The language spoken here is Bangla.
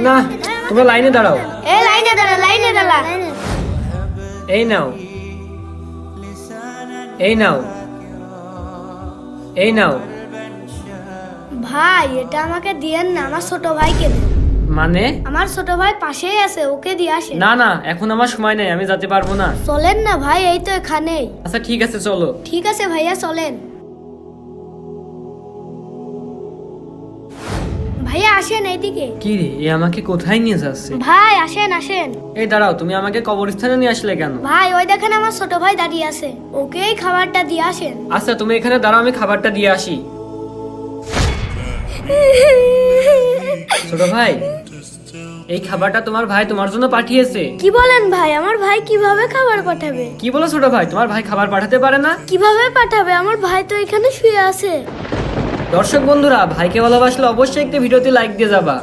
না, তোমরা লাইনে দাঁড়াও। এই লাইনে দাঁড়া, লাইনে দাঁড়া। এই নাও, এই নাও, এই নাও। ভাই এটা আমাকে দিয়েন না, আমার ছোট ভাইকে দেন। মানে? আমার ছোট ভাই পাশেই আছে, ওকে দিয়ে আসেন। না না, এখন আমার সময় নেই, আমি যেতে পারবো না। চলেন না ভাই, এই তো এখানেই। আচ্ছা ঠিক আছে, চলো। ঠিক আছে ভাইয়া, চলেন। ভাইয়া আসেন এইদিকে। কি রে, এ আমাকে কোথায় নিয়ে যাচ্ছে? ভাই আসেন আসেন। এই দাঁড়াও, তুমি আমাকে কবরস্থানে নিয়ে আসলে কেন? ভাই ওই দেখেন আমার ছোট ভাই দাঁড়িয়ে আছে, ওকেই খাবারটা দিয়ে আসেন। আচ্ছা তুমি এখানে দাঁড়াও, আমি খাবারটা দিয়ে আসি। ছোট ভাই, এই খাবারটা তোমার ভাই তোমার জন্য পাঠিয়েছে। কি বলেন ভাই, আমার ভাই কিভাবে খাবার পাঠাবে? কি বলো ছোট ভাই, তোমার ভাই খাবার পাঠাতে পারে না? কিভাবে পাঠাবে? আমার ভাই তো এখানে শুয়ে আছে। দর্শক বন্ধুরা, ভাইকে ভালোবাসলে অবশ্যই একটি ভিডিওতে লাইক দিয়ে যাবা।